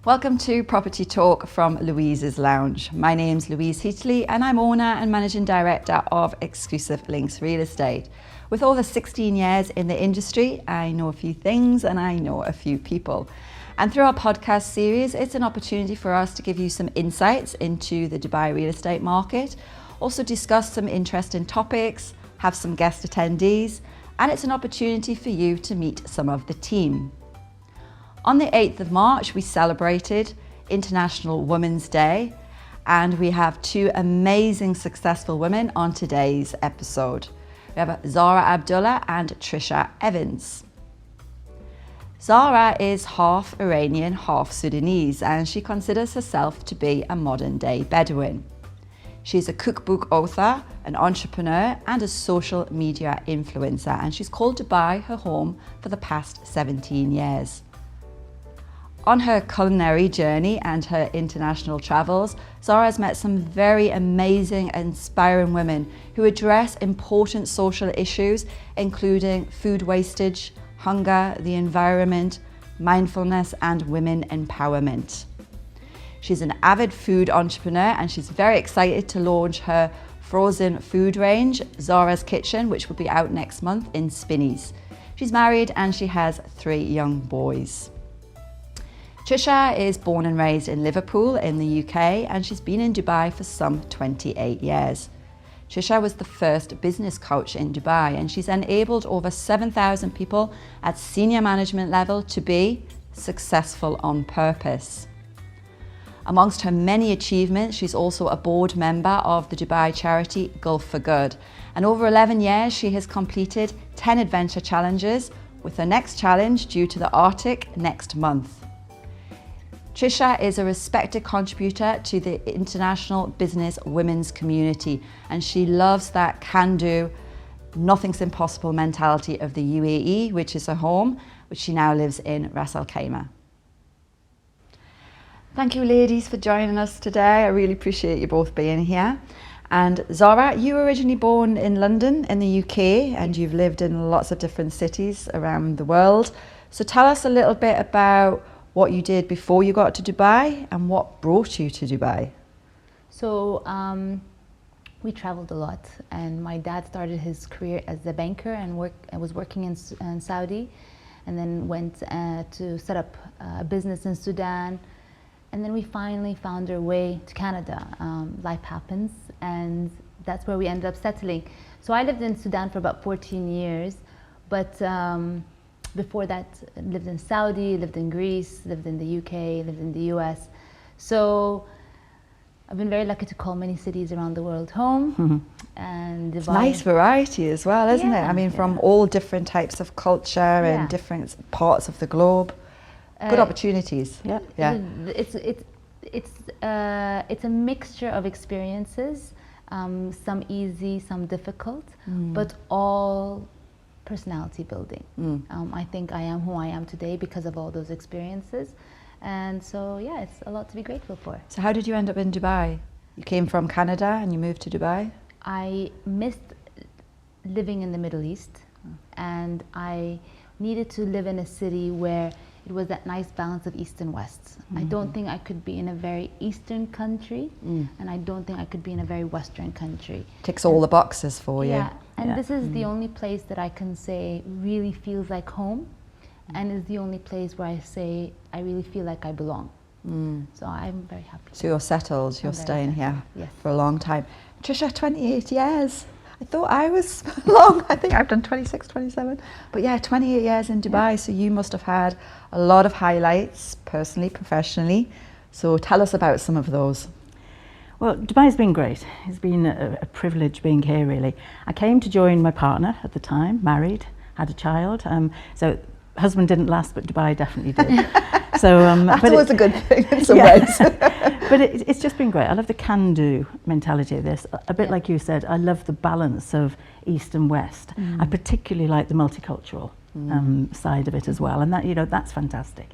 Welcome to Property Talk from Louise's Lounge. My name's Louise Heatley and I'm owner and managing director of Exclusive Links Real Estate. With over 16 years in the industry, I know a few things and I know a few people. And through our podcast series, it's an opportunity for us to give you some insights into the Dubai real estate market, also discuss some interesting topics, have some guest attendees, and it's an opportunity for you to meet some of the team. On the 8th of March, we celebrated International Women's Day, and we have two amazing successful women on today's episode. We have Zahra Abdalla and Tricia Evans. Zahra is half Iranian, half Sudanese, and she considers herself to be a modern-day Bedouin. She's a cookbook author, an entrepreneur, and a social media influencer, and she's called Dubai her home for the past 17 years. On her culinary journey and her international travels, Zahra has met some very amazing and inspiring women who address important social issues, including food wastage, hunger, the environment, mindfulness, and women empowerment. She's an avid food entrepreneur and she's very excited to launch her frozen food range, Zahra's Kitchen, which will be out next month in Spinneys. She's married and she has 3 young boys. Tricia is born and raised in Liverpool in the UK and she's been in Dubai for some 28 years. Tricia was the first business coach in Dubai and she's enabled over 7,000 people at senior management level to be successful on purpose. Amongst her many achievements, she's also a board member of the Dubai charity Gulf for Good. And over 11 years, she has completed 10 adventure challenges, with her next challenge due to the Arctic next month. Tricia is a respected contributor to the international business women's community, and she loves that can-do, nothing's impossible mentality of the UAE, which is her home, which she now lives in Ras Al Khaimah. Thank you, ladies, for joining us today. I really appreciate you both being here. And Zahra, you were originally born in London in the UK, and you've lived in lots of different cities around the world. So tell us a little bit about what you did before you got to Dubai and what brought you to Dubai. So we traveled a lot, and my dad started his career as a banker and was working in Saudi, and then went to set up a business in Sudan, and then we finally found our way to Canada. Life happens, and that's where we ended up settling. So I lived in Sudan for about 14 years, but before that, lived in Saudi, lived in Greece, lived in the UK, lived in the US. So I've been very lucky to call many cities around the world home. Mm-hmm. And it's nice variety as well, isn't it? I mean, from all different types of culture and different parts of the globe. Good opportunities. Yeah. It's a mixture of experiences, some easy, some difficult, but all personality building. I think I am who I am today because of all those experiences, and so yeah, it's a lot to be grateful for. So how did you end up in Dubai? You came from Canada and you moved to Dubai? I missed living in the Middle East, and I needed to live in a city where it was that nice balance of East and West. I don't think I could be in a very Eastern country, and I don't think I could be in a very Western country. Ticks all the boxes for you. Yeah, and this is the only place that I can say really feels like home, and is the only place where I say I really feel like I belong. So I'm very happy. So you're settled, you're staying here for a long time. Tricia, 28 years. I thought I was long. I think I've done 26, 27. But yeah, 28 years in Dubai. So you must have had a lot of highlights, personally, professionally. So tell us about some of those. Well, Dubai's been great. It's been a privilege being here, really. I came to join my partner at the time, married, had a child. So husband didn't last, but Dubai definitely did. So that was a good thing in some ways. But it's just been great. I love the can-do mentality of this. A bit like you said, I love the balance of East and West. I particularly like the multicultural side of it as well, and that that's fantastic.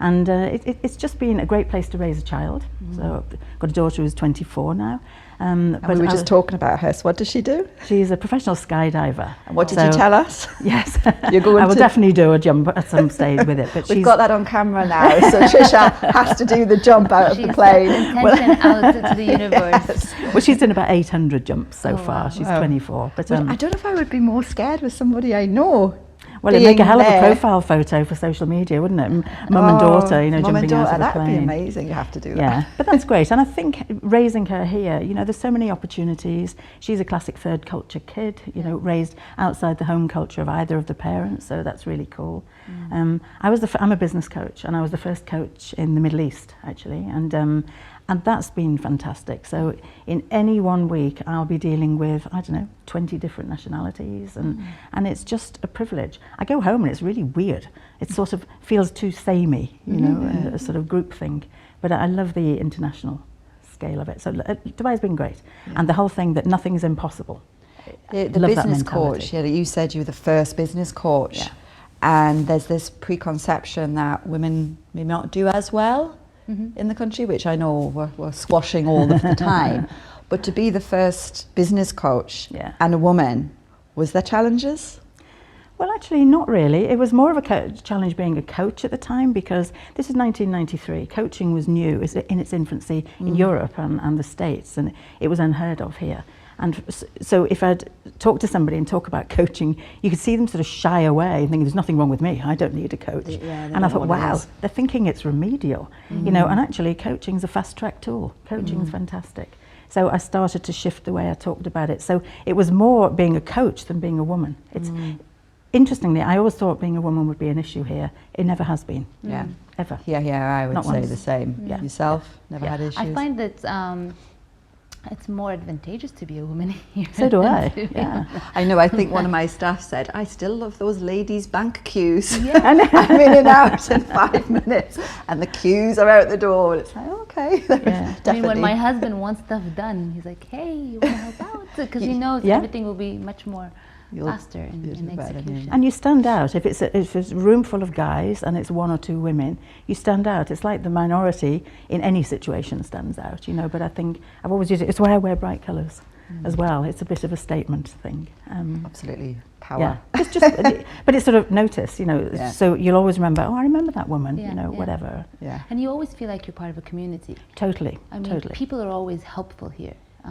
And it's just been a great place to raise a child. So I've got a daughter who's 24 now. And we were just talking about her. So what does she do? She's a professional skydiver. And what did you tell us? Yes, You're going I will definitely do a jump at some stage with it. But we've got that on camera now, so Tricia has to do the jump out of the plane. Intention out to the universe. Yes. Well, she's done about 800 jumps so far. Wow. She's 24. But I don't know if I would be more scared with somebody I know. well, it'd make a hell of a profile photo for social media, wouldn't it? Mum and daughter, you know, jumping out of the that'd plane. be amazing. You have to do that. Yeah, but that's great. And I think raising her here, you know, there's so many opportunities. She's a classic third culture kid, you know, raised outside the home culture of either of the parents, so that's really cool. I'm a business coach, and I was the first coach in the Middle East, actually, and that's been fantastic. So in any one week, I'll be dealing with, I don't know, 20 different nationalities, and it's just a privilege. I go home and it's really weird. It sort of feels too samey, you know, and a sort of group thing. But I love the international scale of it. So Dubai's been great. And the whole thing that nothing's impossible. The business coach, you said you were the first business coach. Yeah. And there's this preconception that women may not do as well in the country, which I know we're squashing all of the time. But to be the first business coach and a woman, was there challenges? Well, actually, not really. It was more of a challenge being a coach at the time, because this is 1993. Coaching was new, it's in its infancy in Europe and the States, and it was unheard of here. And so if I'd talk to somebody and talk about coaching, you could see them sort of shy away and think, there's nothing wrong with me, I don't need a coach. And I thought, wow, they're thinking it's remedial. You know, and actually coaching's a fast track tool. Coaching's fantastic. So I started to shift the way I talked about it. So it was more being a coach than being a woman. It's interestingly, I always thought being a woman would be an issue here. It never has been. Ever. I would Not say once. the same. Yourself, never had issues? I find that it's more advantageous to be a woman here. So do I. I know. I think one of my staff said, I still love those ladies' bank queues. Yeah. I'm in and out in 5 minutes, and the queues are out the door. And it's like, okay. I mean, when my husband wants stuff done, he's like, hey, you want to help out? Because he knows everything will be much more faster in execution. And you stand out. If it's a room full of guys and it's one or two women, you stand out. It's like the minority in any situation stands out, you know. But I think I've always used it. It's why I wear bright colours as well. It's a bit of a statement thing. Absolutely, power. Yeah, it's just, but it's sort of notice, you know. So you'll always remember. Oh, I remember that woman. You know, whatever. Yeah. And you always feel like you're part of a community. Totally. I mean, people are always helpful here. I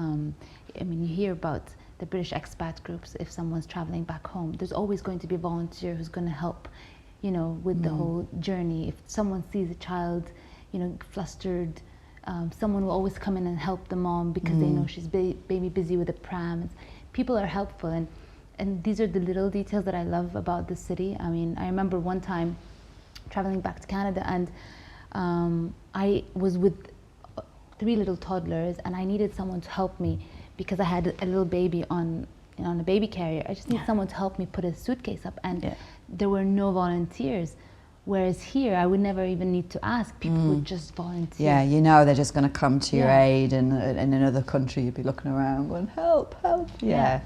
mean, you hear about the British expat groups. If someone's traveling back home, there's always going to be a volunteer who's going to help, you know, with the whole journey. If someone sees a child, you know, flustered, someone will always come in and help the mom because they know she's maybe busy with a pram. People are helpful, and these are the little details that I love about the city. I mean, I remember one time traveling back to Canada, and I was with 3 little toddlers, and I needed someone to help me because I had a little baby on a baby carrier. I just need someone to help me put a suitcase up, and there were no volunteers. Whereas here, I would never even need to ask. People would just volunteer. Yeah, you know they're just going to come to your aid, and in another country you'd be looking around going, help, help. Yeah.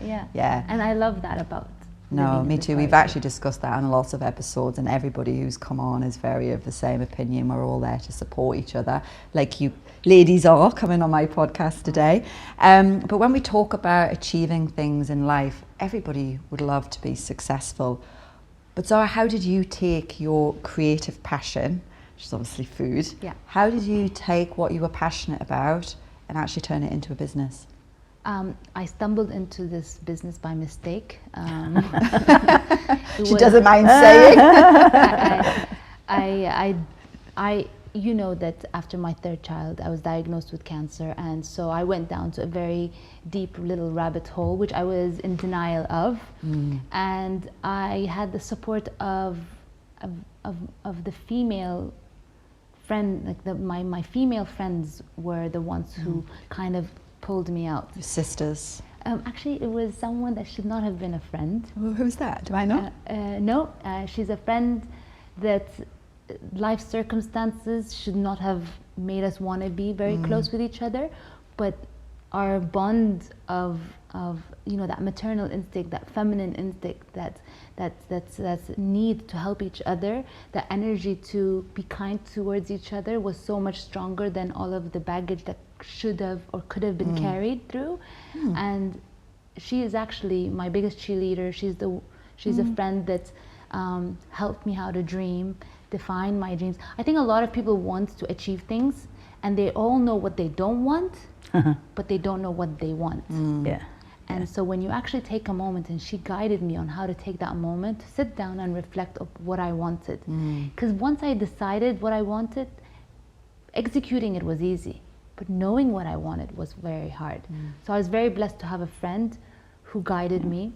And I love that about No, me too. We've actually discussed that in lots of episodes, and everybody who's come on is very of the same opinion. We're all there to support each other, like you ladies are coming on my podcast today. But when we talk about achieving things in life, everybody would love to be successful. But Zahra, how did you take your creative passion, which is obviously food, how did you take what you were passionate about and actually turn it into a business? I stumbled into this business by mistake. She doesn't mind saying. I you know that after my 3rd child, I was diagnosed with cancer, and so I went down to a very deep little rabbit hole, which I was in denial of, and I had the support of the female friend, like my female friends were the ones who kind of pulled me out. Your sisters? Actually, it was someone that should not have been a friend. Who's that? Do I know? No, she's a friend that life circumstances should not have made us want to be very close with each other, but our bond of you know, that maternal instinct, that feminine instinct, that's need to help each other, the energy to be kind towards each other was so much stronger than all of the baggage that should have or could have been carried through. And she is actually my biggest cheerleader. She's a friend that helped me how to dream, define my dreams. I think a lot of people want to achieve things and they all know what they don't want, but they don't know what they want. Yeah. And so when you actually take a moment, and she guided me on how to take that moment, to sit down and reflect on what I wanted. Because once I decided what I wanted, executing it was easy, but knowing what I wanted was very hard. So I was very blessed to have a friend who guided me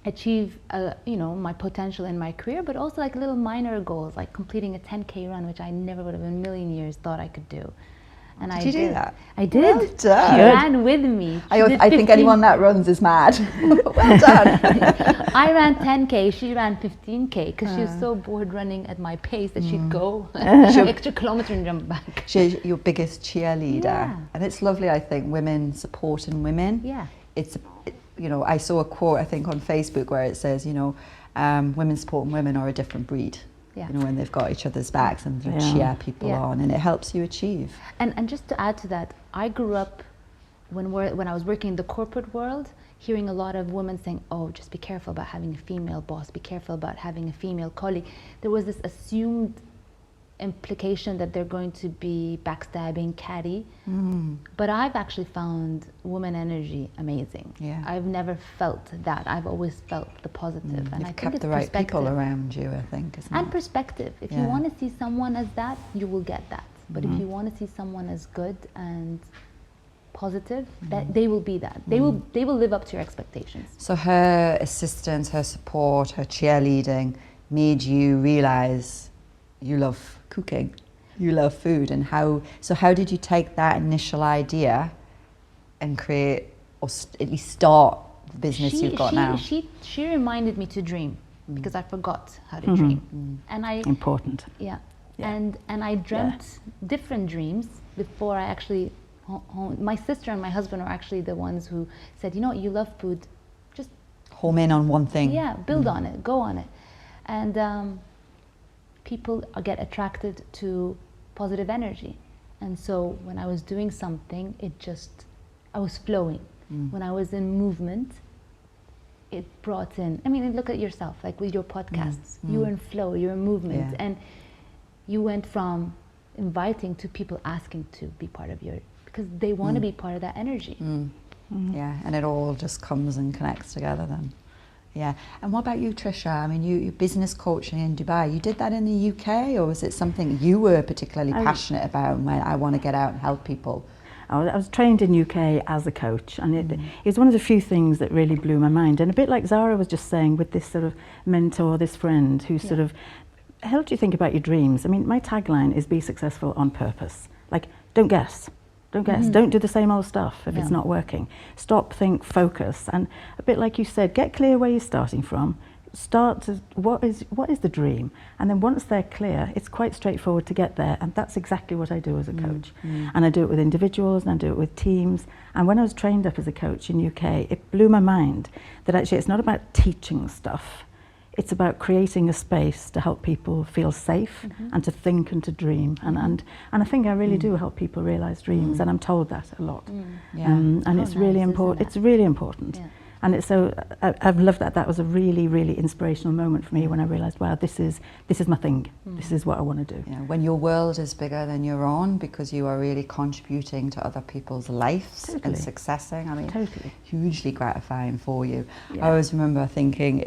achieve you know, my potential in my career, but also like little minor goals, like completing a 10K run, which I never would have in a million years thought I could do. And Did you do that? I did. Well done. She ran with me. I think anyone that runs is mad. Well done. I ran 10K, she ran 15K because she was so bored running at my pace that she'd go extra kilometer and jump back. She's your biggest cheerleader. Yeah. And it's lovely, I think, women supporting women. Yeah. You know, I saw a quote, I think, on Facebook where it says, you know, women supporting women are a different breed. Yeah. You know, when they've got each other's backs and they Yeah. cheer people Yeah. on, and it helps you achieve. And just to add to that, I grew up when I was working in the corporate world, hearing a lot of women saying, oh, just be careful about having a female boss, be careful about having a female colleague. There was this assumed implication that they're going to be backstabbing, catty. But I've actually found woman energy amazing. Yeah. I've never felt that. I've always felt the positive. And I You've think kept it's the right people perspective. around you, I think, isn't And it? perspective. If you Yeah. want to see someone as that, you will get that. But if you want to see someone as good and positive, that they will be that. They will live up to your expectations. So her assistance, her support, her cheerleading made you realise you love cooking, you love food, and how did you take that initial idea and create, or at least start the business you've got now? She reminded me to dream because I forgot how to dream. And I Important. Yeah. Yeah. And I dreamt different dreams before I actually my sister and my husband are actually the ones who said, you know what, you love food, just Home in on one thing. build on it, go on it. And people get attracted to positive energy. And so when I was doing something, I was flowing. When I was in movement, it brought in, I mean, look at yourself, like with your podcasts, you were in flow, you're in movement, and you went from inviting to people asking to be part of because they want to be part of that energy. Yeah, and it all just comes and connects together then. Yeah. And what about you, Tricia? I mean, you business coaching in Dubai. You did that in the UK, or was it something you were particularly passionate about and went, I want to get out and help people? I was trained in UK as a coach, and it was one of the few things that really blew my mind. And a bit like Zahra was just saying, with this sort of mentor, this friend who sort of helped you think about your dreams. I mean, my tagline is be successful on purpose. Like, don't guess. Don't guess. Don't do the same old stuff if it's not working. Stop, think, focus. And a bit like you said, get clear where you're starting from. Start to, what is the dream? And then once they're clear, it's quite straightforward to get there. And that's exactly what I do as a coach. And I do it with individuals and I do it with teams. And when I was trained up as a coach in UK, it blew my mind that actually it's not about teaching stuff. It's about creating a space to help people feel safe and to think and to dream. And I think I really do help people realise dreams, and I'm told that a lot. And it's really important. It's really important. Yeah. And it's so I've loved that. That was a really, really inspirational moment for me when I realised, wow, this is my thing. This is what I want to do. Yeah, when your world is bigger than your own, because you are really contributing to other people's lives and successing. I mean, hugely gratifying for you. Yeah. I always remember thinking,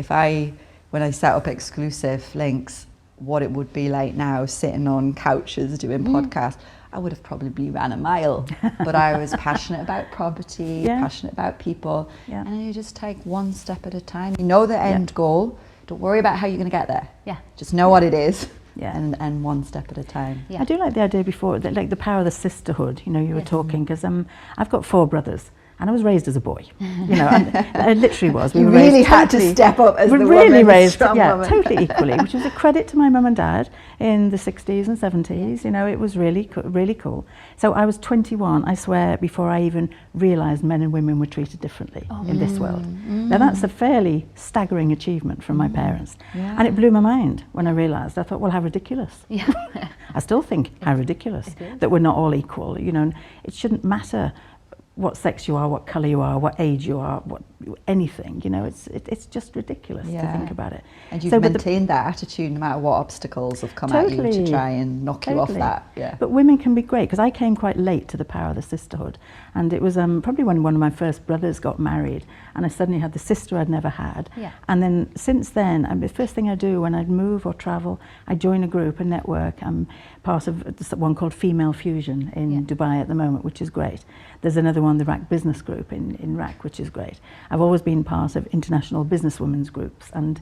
when I set up exclusive links, what it would be like now sitting on couches doing podcasts. I would have probably ran a mile, but I was passionate about property, passionate about people, and you just take one step at a time. You know the end goal. Don't worry about how you're going to get there. Yeah. Just know what it is, and one step at a time. Yeah. I do like the idea before, that, like the power of the sisterhood. You know, you were talking, because I've got 4 brothers. And I was raised as a boy, you know, and I literally was. You really had to step up as the really woman, raised, strong woman. totally equally, which was a credit to my mum and dad in the 60s and 70s. You know, it was really cool. So I was 21, I swear, before I even realised men and women were treated differently in this world. Now that's a fairly staggering achievement from my parents. Yeah. And it blew my mind when I realised. I thought, well, how ridiculous. Yeah. I still think how ridiculous that we're not all equal. You know, it shouldn't matter what sex you are, what colour you are, what age you are, what anything. You know, it's just ridiculous to think about it. And you've maintained that attitude no matter what obstacles have come at you to try and knock you off that. Yeah. But women can be great, because I came quite late to the power of the sisterhood, and it was probably when one of my first brothers got married, and I suddenly had the sister I'd never had. Yeah. And then since then, the first thing I do when I'd move or travel, I join a group, a network. I'm part of one called Female Fusion in Dubai at the moment, which is great. There's another one, the RAC Business Group in RAC, which is great. I've always been part of international businesswomen's groups, and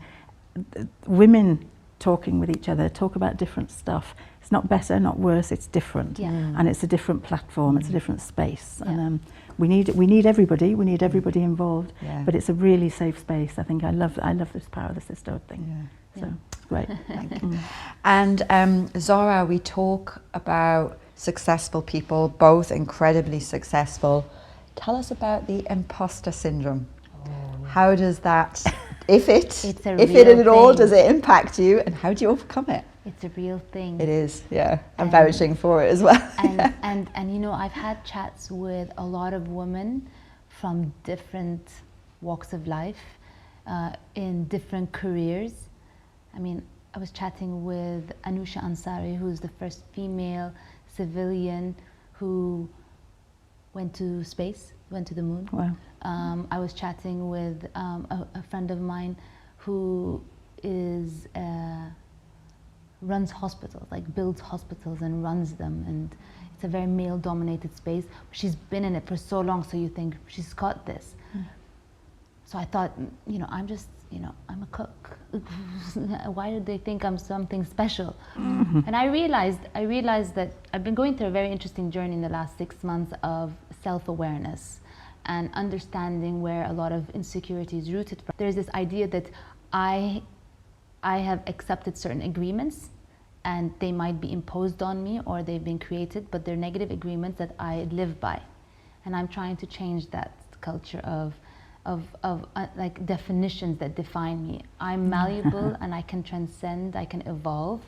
women talking with each other, talk about different stuff. It's not better, not worse, it's different. Yeah. And it's a different platform, it's a different space. Yeah. And we need everybody, involved, but it's a really safe space. I think I love this power of the sisterhood thing. Yeah. So it's great. Thank you. And Zahra, we talk about successful people, both incredibly successful. Tell us about the imposter syndrome. How does that, if it at all, does it impact you, and how do you overcome it? It's a real thing. It is, yeah. I'm vouching for it as well. And you know, I've had chats with a lot of women from different walks of life, in different careers. I mean, I was chatting with Anusha Ansari, who's the first female civilian who went to space, went to the moon. Wow. I was chatting with a friend of mine who is runs hospitals, like builds hospitals and runs them, and it's a very male-dominated space. She's been in it for so long, so you think she's got this. So I thought, you know, I'm just, you know, I'm a cook. Why do they think I'm something special? And I realized that I've been going through a very interesting journey in the last 6 months of self-awareness and understanding where a lot of insecurity is rooted from. There's this idea that I have accepted certain agreements, and they might be imposed on me or they've been created, but they're negative agreements that I live by. And I'm trying to change that culture of like definitions that define me. I'm malleable and I can transcend, I can evolve.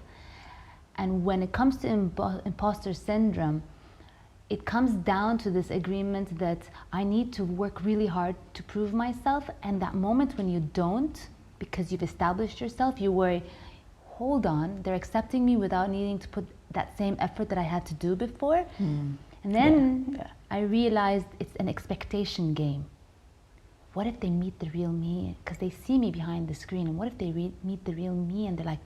And when it comes to imposter syndrome, it comes down to this agreement that I need to work really hard to prove myself, and that moment when you don't, because you've established yourself, you worry, hold on, they're accepting me without needing to put that same effort that I had to do before. And then I realized it's an expectation game. What if they meet the real me? Because they see me behind the screen, and what if they meet the real me and they're like,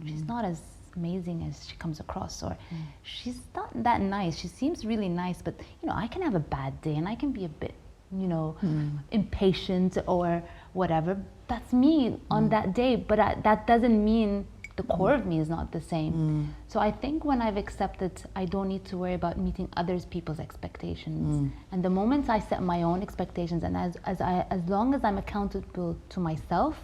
she's not as amazing as she comes across, or she's not that nice, she seems really nice, but you know, I can have a bad day and I can be a bit, you know, impatient or whatever. That's me on that day, but that doesn't mean the core of me is not the same. So I think when I've accepted, I don't need to worry about meeting others people's expectations. And the moment I set my own expectations, and as long as I'm accountable to myself,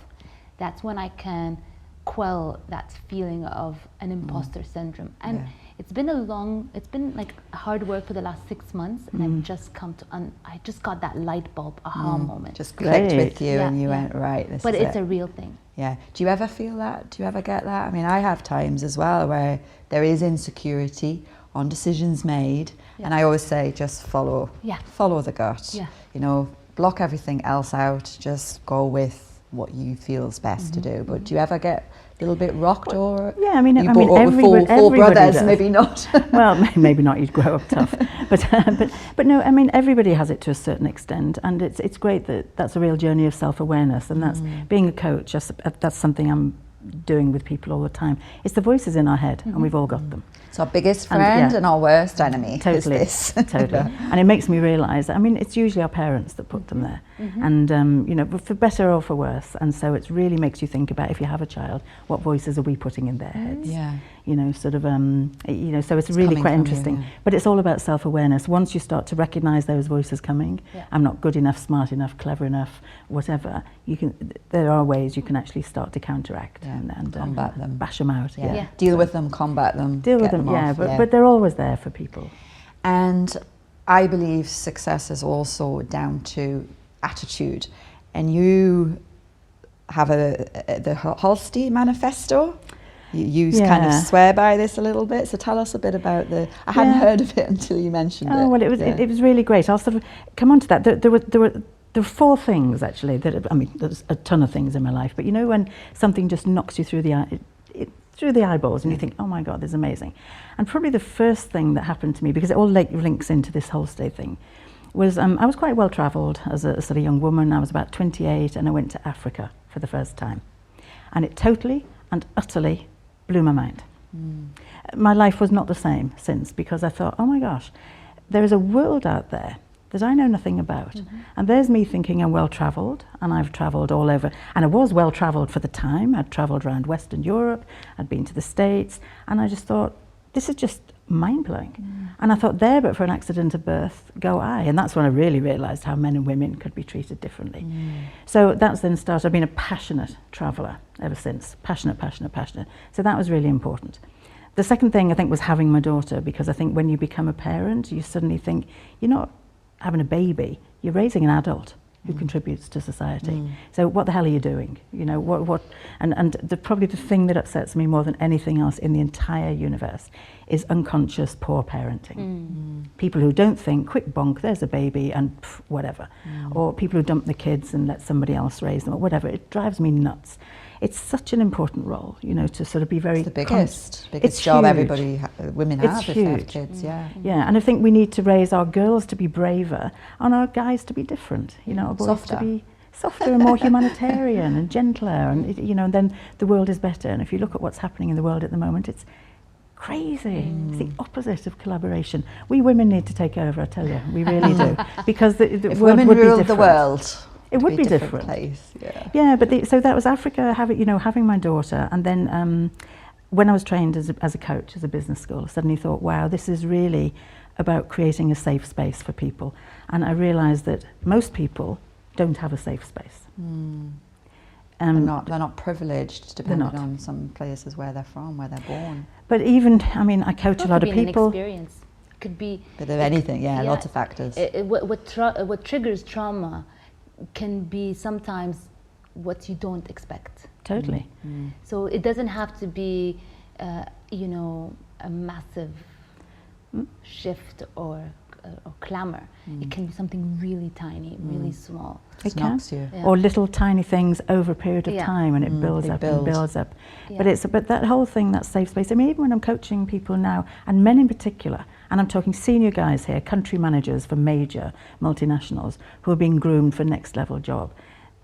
that's when I can quell that feeling of an imposter syndrome. And it's been like hard work for the last 6 months, and I've just I just got that light bulb aha moment. Just clicked with you, and you went, right, this is it. But it's a real thing. Yeah. Do you ever feel that? Do you ever get that? I mean, I have times as well where there is insecurity on decisions made, and I always say, just follow the gut. Yeah. You know, block everything else out, just go with what you feel is best to do. But do you ever get a little bit rocked, or I mean four brothers does. Maybe not? Well, maybe not, you'd grow up tough, but no, I mean, everybody has it to a certain extent, and it's great that that's a real journey of self-awareness, and that's being a coach. That's something I'm doing with people all the time. It's the voices in our head, and we've all got them. It's our biggest friend and our worst enemy. Totally, is this. Totally. And it makes me realise, I mean, it's usually our parents that put them there, and you know, for better or for worse. And so it really makes you think about, if you have a child, what voices are we putting in their heads? sort of, so it's really quite interesting. But it's all about self-awareness. Once you start to recognise those voices coming, I'm not good enough, smart enough, clever enough, whatever, there are ways you can actually start to counteract and combat them. Bash them out. Deal with them, combat them. Deal with them, but they're always there for people. And I believe success is also down to attitude. And you have the Holstee Manifesto. You kind of swear by this a little bit. So tell us a bit about I hadn't heard of it until you mentioned it. Oh, well, it was really great. I'll sort of come on to that. There were 4 things, actually, there's a ton of things in my life, but when something just knocks you through the eyeballs and you think, oh my God, this is amazing. And probably the first thing that happened to me, because it all links into this Holstee thing, was I was quite well travelled as a sort of young woman. I was about 28 and I went to Africa for the first time. And it totally and utterly blew my mind. My life was not the same since, because I thought, oh my gosh, there is a world out there that I know nothing about. And there's me thinking I'm well travelled, and I've travelled all over, and I was well travelled for the time. I'd travelled around Western Europe, I'd been to the States, and I just thought, this is just mind-blowing. And I thought, there but for an accident of birth go I. And that's when I really realised how men and women could be treated differently. So that's then started. I've been a passionate traveller ever since. Passionate. So that was really important. The second thing I think was having my daughter, because I think when you become a parent, you suddenly think, you're not having a baby, you're raising an adult who contributes to society. So what the hell are you doing? Probably the thing that upsets me more than anything else in the entire universe is unconscious poor parenting. People who don't think, quick bonk, there's a baby and whatever. Or people who dump the kids and let somebody else raise them or whatever. It drives me nuts. It's such an important role, to sort of be very... It's the biggest job everybody, women have if they have kids, Yeah, and I think we need to raise our girls to be braver and our guys to be different, our boys softer. To be softer and more humanitarian and gentler, and and then the world is better. And if you look at what's happening in the world at the moment, it's crazy. It's the opposite of collaboration. We women need to take over, I tell you, we really do, because the if world women would be ruled different. the world, it would be a different. Place. But so that was Africa, having my daughter, and then when I was trained as a coach, as a business school, I suddenly thought, wow, this is really about creating a safe space for people. And I realised that most people don't have a safe space. They're not privileged, depending on some places where they're from, where they're born. But even, I coach a lot of people. An experience. Could be bit of anything, lots of factors. What triggers trauma can be sometimes what you don't expect. Totally. So it doesn't have to be, a massive shift or clamor. It can be something really tiny, really small. It knocks can. you. Or little tiny things over a period of time, and it builds up and builds up. But that whole thing, that safe space. Even when I'm coaching people now, and men in particular, and I'm talking senior guys here, country managers for major multinationals who are being groomed for next level job,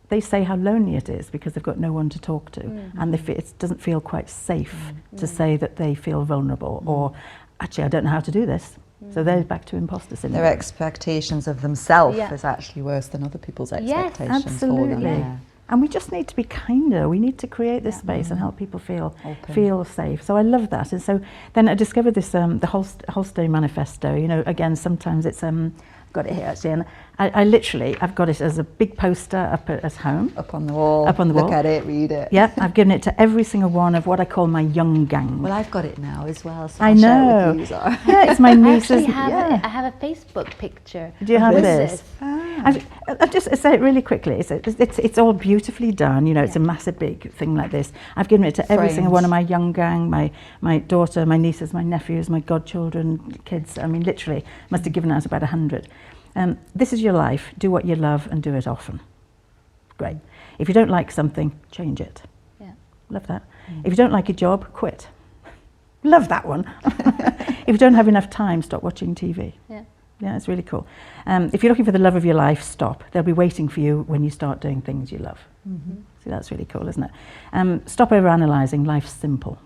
they say how lonely it is because they've got no one to talk to, and it doesn't feel quite safe to say that they feel vulnerable, or actually I don't know how to do this. So they're back to imposter syndrome. Their expectations of themselves is actually worse than other people's expectations. Yes, absolutely. For them. And we just need to be kinder. We need to create this space and help people feel safe. So I love that. And so then I discovered this, the Holstee Manifesto. Again, sometimes it's, got it here actually, and I've got it as a big poster up at home. Up on the wall. Look at it, read it. Yeah, I've given it to every single one of what I call my young gang. Well, I've got it now as well, so I I'll know. share it with you, Zahra. Yeah, it's my niece's. I have a Facebook picture. Do you have this? I'll just say it really quickly. It's all beautifully done. It's a massive big thing like this. I've given it to every single one of my young gang, my daughter, my nieces, my nephews, my godchildren, kids. Literally, must have given out about 100. This is your life. Do what you love and do it often. Great. If you don't like something, change it. Yeah. Love that. If you don't like a job, quit. Love that one. If you don't have enough time, stop watching TV. Yeah, it's really cool. If you're looking for the love of your life, stop. They'll be waiting for you when you start doing things you love. See, that's really cool, isn't it? Stop overanalyzing. Life's simple.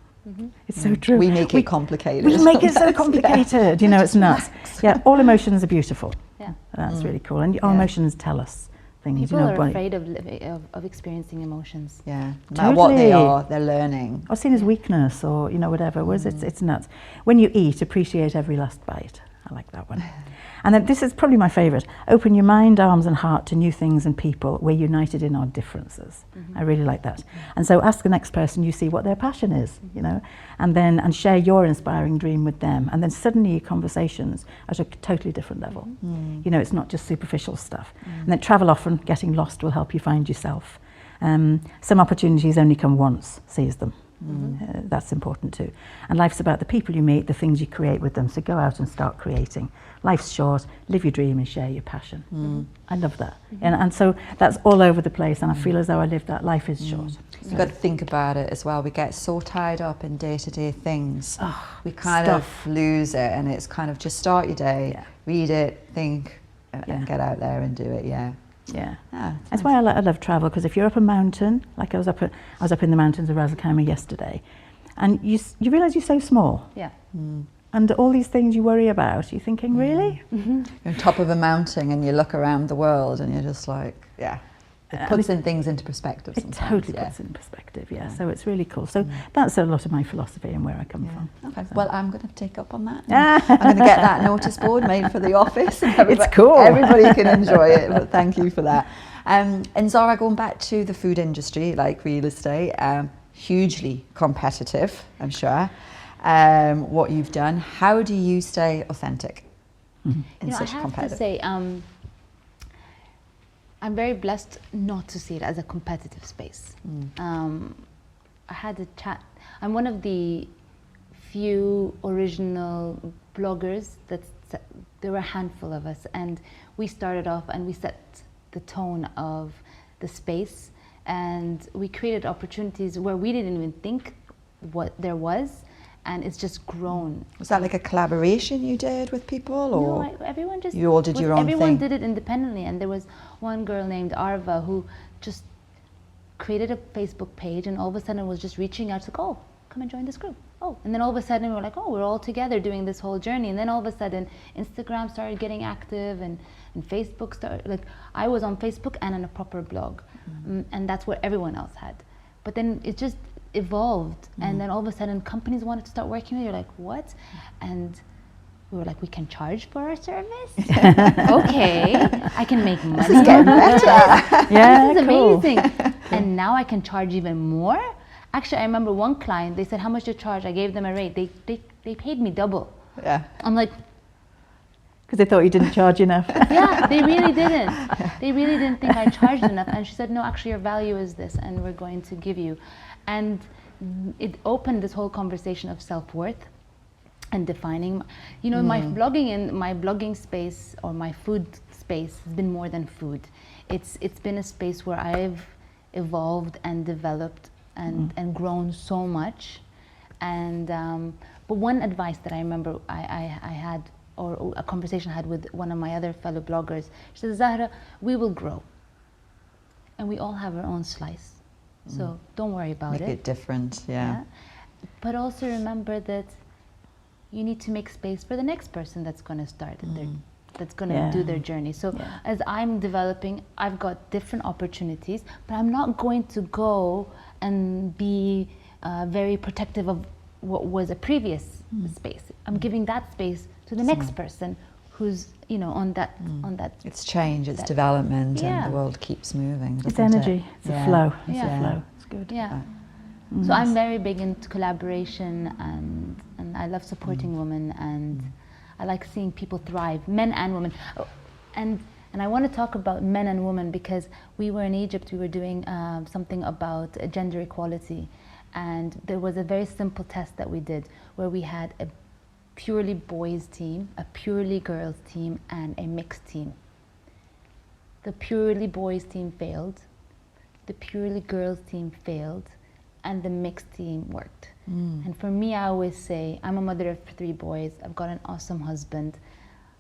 It's so true. We make it complicated. We make it so complicated. It's nuts. Yeah, all emotions are beautiful. Yeah. That's really cool. And our emotions tell us things. People you know, are afraid of experiencing emotions. Yeah, no matter what they Totally. are, they're learning. Or seen as weakness, or you know, whatever. Whereas it's nuts. When you eat, appreciate every last bite. I like that one. And then this is probably my favourite. Open your mind, arms and heart to new things and people. We're united in our differences. I really like that. And so ask the next person you see what their passion is, you know, and share your inspiring dream with them. And then suddenly your conversations at a totally different level. You know, it's not just superficial stuff. And then travel often. Getting lost will help you find yourself. Some opportunities only come once. Seize them. That's important too. And life's about the people you meet, the things you create with them. So go out and start creating. Life's short, live your dream and share your passion. I love that. And so that's all over the place, and I feel as though I live that. Life is short. So. You've got to think about it as well. We get so tied up in day-to-day things. We kind of lose it, and it's kind of just start your day, read it, think, and get out there and do it, That's why I love travel, because if you're up a mountain, like I was up in the mountains of Razzakama yesterday, and you realise you're so small. And all these things you worry about, you're thinking, really? You're on top of a mountain and you look around the world and you're just like, it puts things into perspective sometimes. It totally puts it in perspective, so it's really cool. So that's a lot of my philosophy and where I come from. Okay, well, I'm going to take up on that. I'm going to get that notice board made for the office. And it's cool. Everybody can enjoy it, but thank you for that. And Zahra, going back to the food industry, like real estate, hugely competitive, I'm sure. What you've done, how do you stay authentic in such competitive? I have to say, I'm very blessed not to see it as a competitive space. I had a chat. I'm one of the few original bloggers there were a handful of us, and we started off and we set the tone of the space, and we created opportunities where we didn't even think what there was. And it's just grown. Was that like a collaboration you did with people, or everyone just you all did your own thing? Everyone did it independently, and there was one girl named Arva who just created a Facebook page, and all of a sudden was just reaching out to go, come and join this group. And then all of a sudden we were like, we're all together doing this whole journey. And then all of a sudden Instagram started getting active, and Facebook started. Like I was on Facebook and on a proper blog, and that's what everyone else had. But then it just evolved, and then all of a sudden companies wanted to start working with you. You're like, what? And we were like, we can charge for our service? Okay, I can make money. This is getting better. This is amazing. And now I can charge even more. Actually, I remember one client, they said, how much do you charge? I gave them a rate. They paid me double. I'm like, because they thought you didn't charge enough. They really didn't. They really didn't think I charged enough. And she said, no, actually your value is this, and we're going to give you. And it opened this whole conversation of self-worth and defining, my blogging space, or my food space, has been more than food. It's been a space where I've evolved and developed and grown so much. And but one advice that I remember I had, or a conversation I had with one of my other fellow bloggers, she said, Zahra, we will grow, and we all have our own slice. So don't worry about it. Make it different, But also remember that you need to make space for the next person that's going to start, that's going to do their journey. So as I'm developing, I've got different opportunities, but I'm not going to go and be very protective of what was a previous space. I'm giving that space to the next person who's on that. It's change, it's development, and the world keeps moving. It's energy. It's a flow. It's a flow. It's good. So I'm very big into collaboration, and I love supporting women, and I like seeing people thrive, men and women. And I want to talk about men and women, because we were in Egypt. We were doing something about gender equality, and there was a very simple test that we did where we had a purely boys team, a purely girls team, and a mixed team. The purely boys team failed, the purely girls team failed, and the mixed team worked. And for me, I always say, I'm a mother of 3 boys. I've got an awesome husband.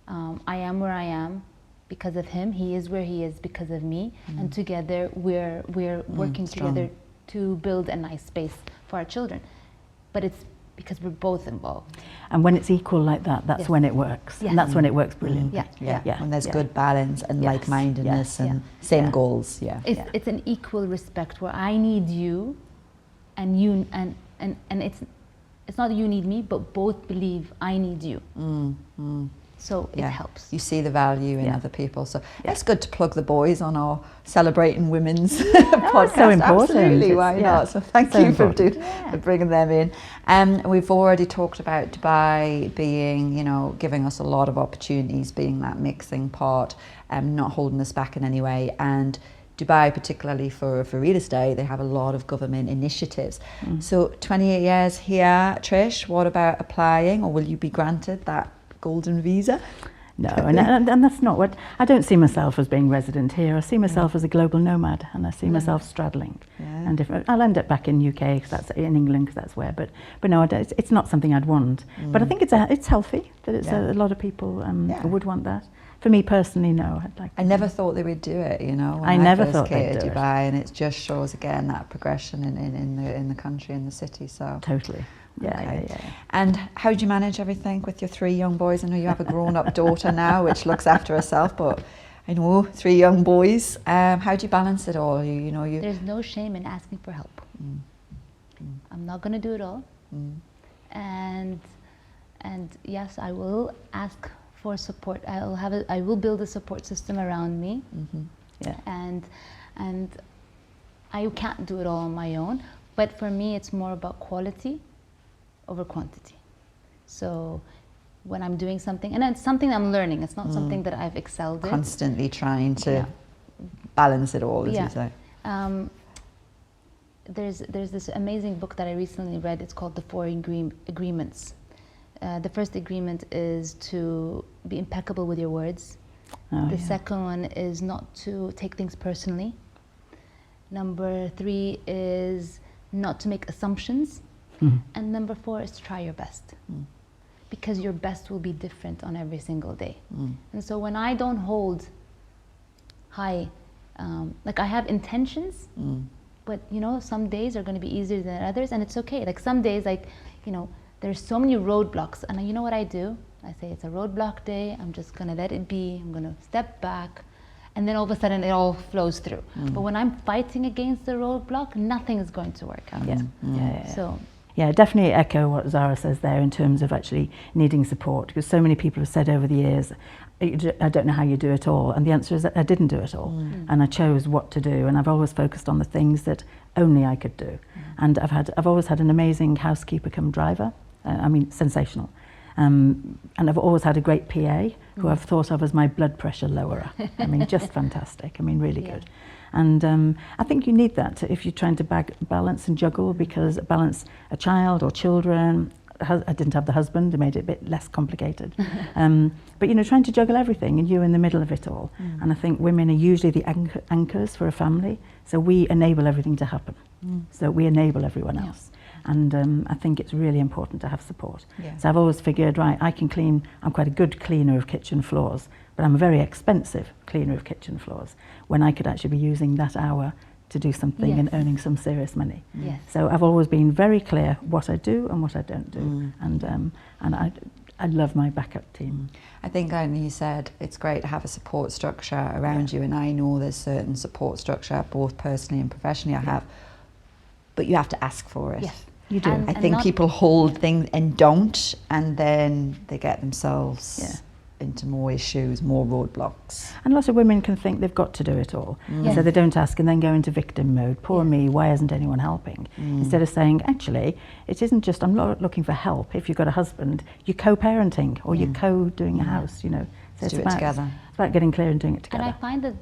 I am where I am because of him. He is where he is because of me. And together, we're working together to build a nice space for our children. But it's because we're both involved. And when it's equal like that, that's Yes. when it works. Yes. And that's when it works brilliantly. Yeah. When there's Yeah. good balance and Yes. like-mindedness Yes. and Yeah. same Yeah. goals. Yeah. It's an equal respect where I need you, and you and it's not you need me, but both believe I need you. So it helps. You see the value in Yeah. other people. So Yeah. it's good to plug the boys on our Celebrating Women's podcast. so important. Absolutely, It's- why yeah. not? So thank So you for, important. for bringing them in. We've already talked about Dubai being, giving us a lot of opportunities, being that mixing part, not holding us back in any way. And Dubai, particularly for real estate, they have a lot of government initiatives. So 28 years here, Trish, what about applying, or will you be granted that golden visa? No, and that's not what, I don't see myself as being resident here. I see myself as a global nomad, and I see myself straddling. Yeah. And if I'll end up back in UK, cause that's in England, because that's where. But no, it's not something I'd want. But I think it's healthy that it's a lot of people would want that. For me personally, no. I never thought they would do it. When I never first thought came they'd to do Dubai, and it just shows again that progression in the country, in the city. So Totally. Yeah, okay. yeah. And how do you manage everything with your 3 young boys? I know you have a grown-up daughter now, which looks after herself, but I know 3 young boys. How do you balance it all? You. There's no shame in asking for help. I'm not going to do it all. And yes, I will ask for support. I will build a support system around me. Yeah. And I can't do it all on my own. But for me, it's more about quality over quantity. So when I'm doing something, and it's something I'm learning, it's not something that I've excelled in. Constantly trying to balance it all, as you say. There's this amazing book that I recently read. It's called The 4 Agreements. The first agreement is to be impeccable with your words. The second one is not to take things personally. Number 3 is not to make assumptions. And number 4 is to try your best. Because your best will be different on every single day. And so when I don't hold high, like I have intentions, but some days are going to be easier than others, and it's okay. Like some days, there's so many roadblocks, and you know what I do? I say it's a roadblock day. I'm just going to let it be. I'm going to step back, and then all of a sudden it all flows through. But when I'm fighting against the roadblock, nothing is going to work out. So. Yeah, definitely echo what Zahra says there in terms of actually needing support, because so many people have said over the years, I don't know how you do it all, and the answer is that I didn't do it all, and I chose what to do, and I've always focused on the things that only I could do. And I've always had an amazing housekeeper come driver, sensational, and I've always had a great PA who I've thought of as my blood pressure lowerer. Just fantastic. Really good. And I think you need that if you're trying to balance and juggle, because balance a child or children. I didn't have the husband, it made it a bit less complicated. But trying to juggle everything, and you in the middle of it all. And I think women are usually the anchors for a family, so we enable everything to happen. So we enable everyone else. And I think it's really important to have support. So I've always figured, right, I can clean, I'm quite a good cleaner of kitchen floors, but I'm a very expensive cleaner of kitchen floors, when I could actually be using that hour to do something and earning some serious money. So I've always been very clear what I do and what I don't do. And I love my backup team. I think you said it's great to have a support structure around you, and I know there's certain support structure, both personally and professionally I have, but you have to ask for it. Yes. You do. I think people hold things and don't, and then they get themselves into more issues, more roadblocks. And lots of women can think they've got to do it all. So they don't ask and then go into victim mode. Poor me, why isn't anyone helping? Instead of saying, actually, it isn't just, I'm not looking for help. If you've got a husband, you're co-parenting or you're co-doing a house, So Let's do it together. It's about getting clear and doing it together. And I find that,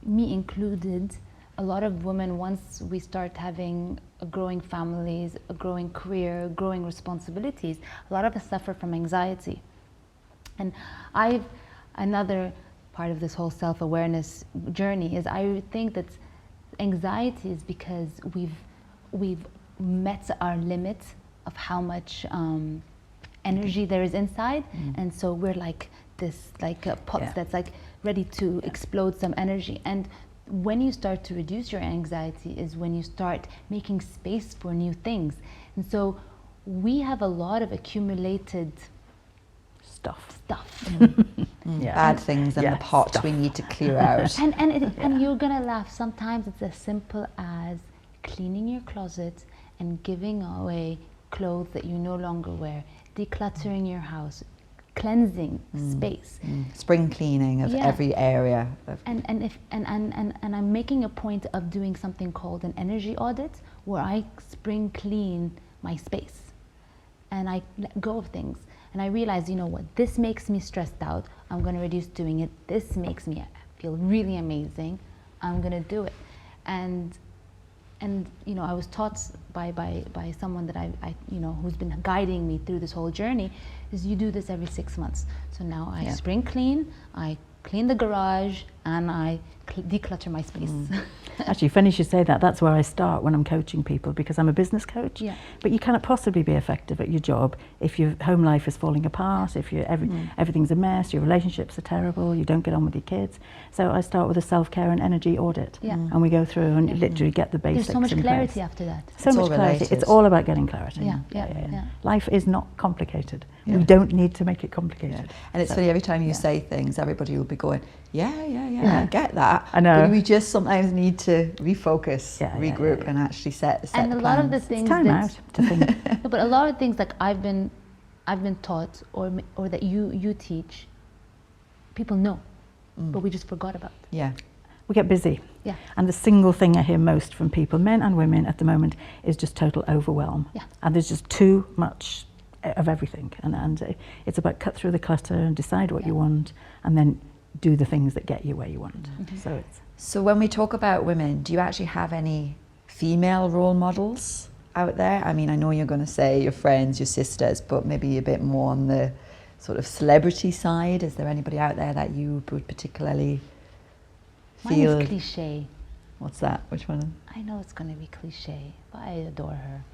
me included, a lot of women, once we start having growing families, a growing career, growing responsibilities, a lot of us suffer from anxiety. And another part of this whole self-awareness journey is I think that anxiety is because we've met our limit of how much energy there is inside, and so we're like this, like a pot that's like ready to explode some energy. And when you start to reduce your anxiety is when you start making space for new things. And so we have a lot of accumulated Stuff. Yeah. Bad things in the pot stuff. we need to clear out. And you're gonna laugh. Sometimes it's as simple as cleaning your closet and giving away clothes that you no longer wear, decluttering your house, cleansing space, Spring cleaning of every area. And I'm making a point of doing something called an energy audit, where I spring clean my space and I let go of things. And I realize, you know what, this makes me stressed out. I'm going to reduce doing it. This makes me feel really amazing. I'm going to do it. And you know, I was taught by someone that I you know, who's been guiding me through this whole journey, is you do this every 6 months. So now I spring clean, I clean the garage, and I declutter my space. Actually, funny you should say that. That's where I start when I'm coaching people, because I'm a business coach. Yeah. But you cannot possibly be effective at your job if your home life is falling apart, if everything's a mess, your relationships are terrible, you don't get on with your kids. So I start with a self-care and energy audit. And we go through and literally get the basics There's so much in clarity place. after that. So much clarity. It's all about getting clarity. Yeah. Life is not complicated. We don't need to make it complicated. And it's funny, every time you say things, everybody will be going, I get that. I know. But we just sometimes need to refocus, regroup, and actually set And a lot of the things it's time out to think. but a lot of things like I've been taught, or that you teach, people know, but we just forgot about. Yeah. We get busy. Yeah. And the single thing I hear most from people, men and women at the moment, is just total overwhelm. Yeah. And there's just too much of everything. And it's about cut through the clutter and decide what you want, and then do the things that get you where you want. So when we talk about women, do you actually have any female role models out there? I mean, I know you're going to say your friends, your sisters, but maybe a bit more on the sort of celebrity side. Is there anybody out there that you would particularly feel? Mine is cliche. What's that? Which one? I know it's going to be cliche, but I adore her.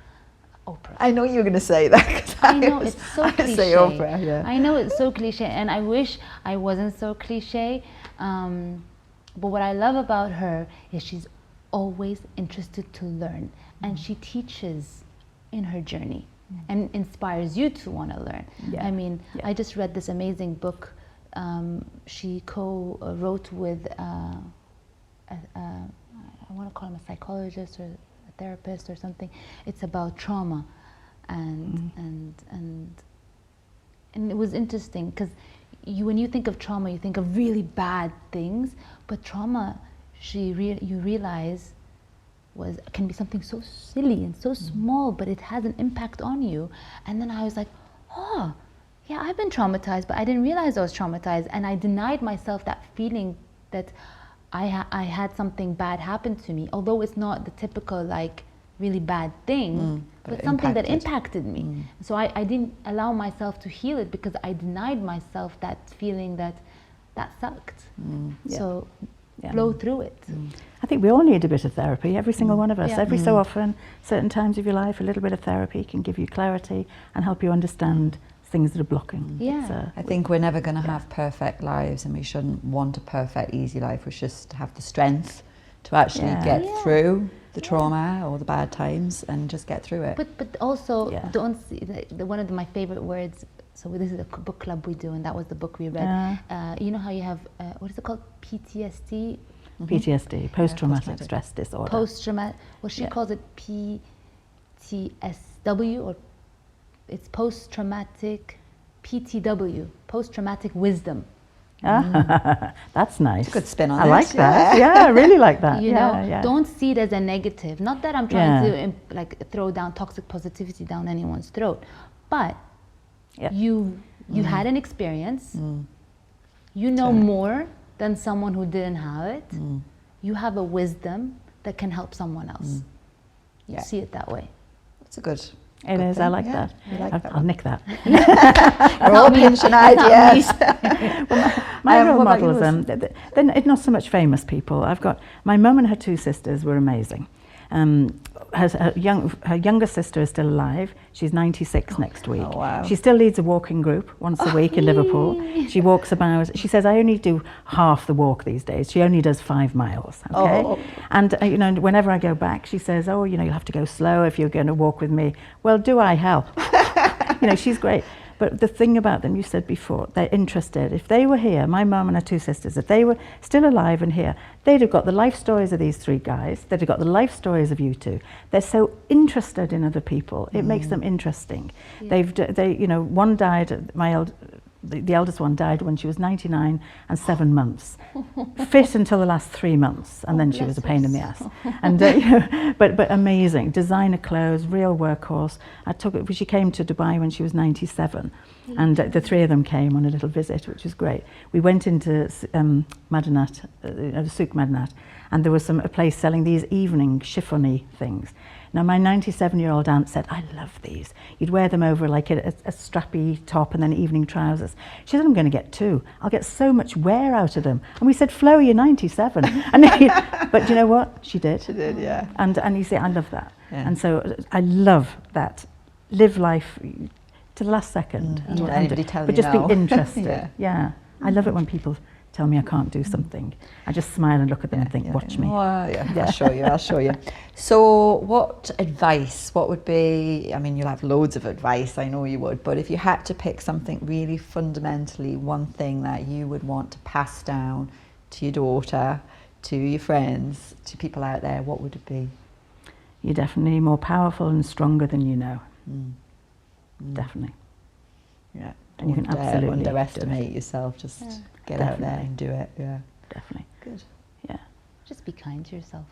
Oprah. I know you were going to say that. I know it's so cliche. Say Oprah, yeah. I know it's so cliche, and I wish I wasn't so cliche. But what I love about her is she's always interested to learn, and she teaches in her journey and inspires you to want to learn. I mean, I just read this amazing book she co-wrote with I want to call him a psychologist or a therapist or something. It's about trauma, and it was interesting because when you think of trauma, you think of really bad things, but trauma, you realize can be something so silly and so small, but it has an impact on you. And then I was like, oh, yeah, I've been traumatized, but I didn't realize I was traumatized, and I denied myself that feeling that I had something bad happen to me, although it's not the typical like really bad thing, but something that impacted me. So I didn't allow myself to heal it because I denied myself that feeling that sucked. So blow through it. I think we all need a bit of therapy, every single one of us. Every so often, certain times of your life, a little bit of therapy can give you clarity and help you understand things that are blocking. I think we're never going to have perfect lives, and we shouldn't want a perfect, easy life. We should just have the strength to actually get through the trauma or the bad times and just get through it. But also, don't see one of my favorite words. So this is a book club we do, and that was the book we read. You know how you have what is it called? PTSD. PTSD, post-traumatic stress disorder. Post-traumatic. Well, she calls it PTSW, or it's post-traumatic PTW, post-traumatic wisdom. That's nice. Good spin on I it. like that. I really like that. You know, don't see it as a negative. Not that I'm trying to like throw down toxic positivity down anyone's throat, but you had an experience. You know more than someone who didn't have it. You have a wisdom that can help someone else. You see it that way. That's a good. It is. I like that. I'll nick that. We're all pinching ideas. My role models, they're not so much famous people. I've got my mum and her two sisters were amazing, Her younger sister is still alive. She's 96 next week. Oh, wow. She still leads a walking group once a week in Liverpool. She walks about, she says, I only do half the walk these days. She only does 5 miles, okay? Oh. And, you know, whenever I go back, she says, oh, you know, you'll have to go slow if you're going to walk with me. Well, do I? Hell. You know, she's great. But the thing about them, you said before, they're interested. If they were here, my mum and her 2 sisters, if they were still alive and here, they'd have got the life stories of these 3 guys. They'd have got the life stories of you 2. They're so interested in other people. It makes them interesting. Yeah. They, you know, one died, the eldest one died when she was 99 and 7 months. Fit until the last 3 months, and then she was a pain in the ass. And you know, but amazing. Designer clothes, real workhorse. She came to Dubai when she was 97, and the 3 of them came on a little visit, which was great. We went into Madinat, the Souk Madinat, and there was a place selling these evening chiffony things. Now, my 97-year-old aunt said, I love these. You'd wear them over like a strappy top and then evening trousers. She said, I'm going to get 2. I'll get so much wear out of them. And we said, Flo, you're 97. But you know what? She did. She did, yeah. And you see, I love that. Yeah. And so I love that. Live life to the last second. Don't let anybody tell but you just no. be interested. Yeah. Yeah. I love it when people tell me I can't do something. I just smile and look at them and think, watch me. Oh, yeah. I'll show you. So what advice, what would be, I mean, you'll have loads of advice, I know you would, but if you had to pick something really fundamentally, one thing that you would want to pass down to your daughter, to your friends, to people out there, what would it be? You're definitely more powerful and stronger than you know. Definitely. Yeah. And you can absolutely underestimate yourself. Just get out there and do it. Yeah. Definitely. Good. Yeah. Just be kind to yourself.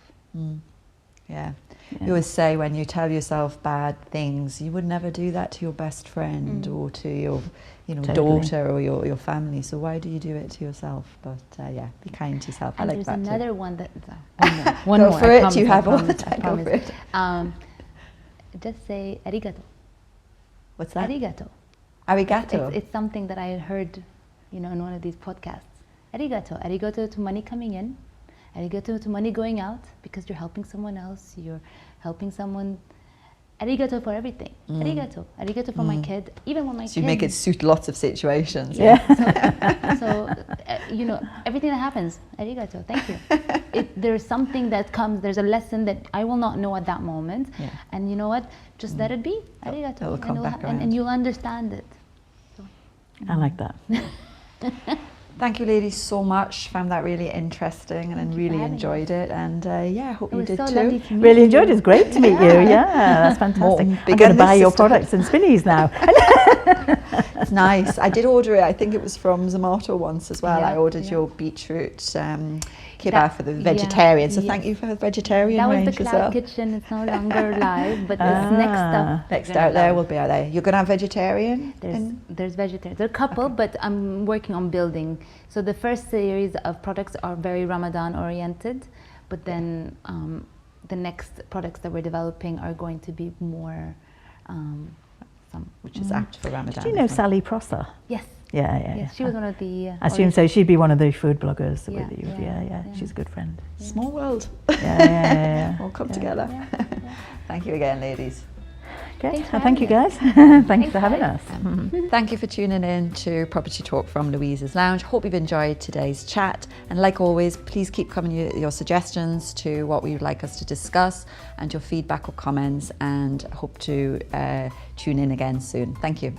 Yeah. You always say when you tell yourself bad things, you would never do that to your best friend or to your, you know, daughter or your family. So why do you do it to yourself? But yeah, be kind to yourself. And I like that. There's another too. one that One more. For it. You have all the time. Go for it. Just say arigato. What's that? Arigato. Arigato. It's something that I heard, you know, in one of these podcasts. Arigato. Arigato to money coming in. Arigato to money going out, because you're helping someone else. You're helping someone. Arigato for everything. Arigato. Arigato for my kid. Even when my kid. So you make it suit lots of situations. Yeah. So you know, everything that happens, arigato, thank you. There's something that comes, there's a lesson that I will not know at that moment. Yeah. And you know what? Just let it be. Arigato. It'll come back around. And you'll understand it. So. I like that. Thank you, ladies, so much. Found that really interesting and really enjoyed it. And yeah, I hope you did too. Really enjoyed it. It's great to meet you. Yeah, that's fantastic. I'm going to buy your products and spinnies now. It's nice. I did order it. I think it was from Zomato once as well. Yeah, I ordered your beetroot kebab for the vegetarian. So thank you for the vegetarian range as well. That was the Cloud Kitchen. It's no longer live, but it's next up. Next out there will be out there. You're going to have vegetarian? There's vegetarian. There are a couple, but I'm working on building. So the first series of products are very Ramadan oriented, but then the next products that we're developing are going to be more which is apt for Ramadan. Do you know Sally Prosser? Yes. Yeah. She was one of the. I assume so. She'd be one of the food bloggers Yeah, with you. yeah. She's a good friend. Yeah. Small world. Yeah. All come together. Yeah. Thank you again, ladies. Okay. Thank you, guys. Thanks for having us. Thank you for tuning in to Property Talk from Louise's Lounge. Hope you've enjoyed today's chat. And like always, please keep coming your suggestions to what we would like us to discuss and your feedback or comments, and hope to tune in again soon. Thank you.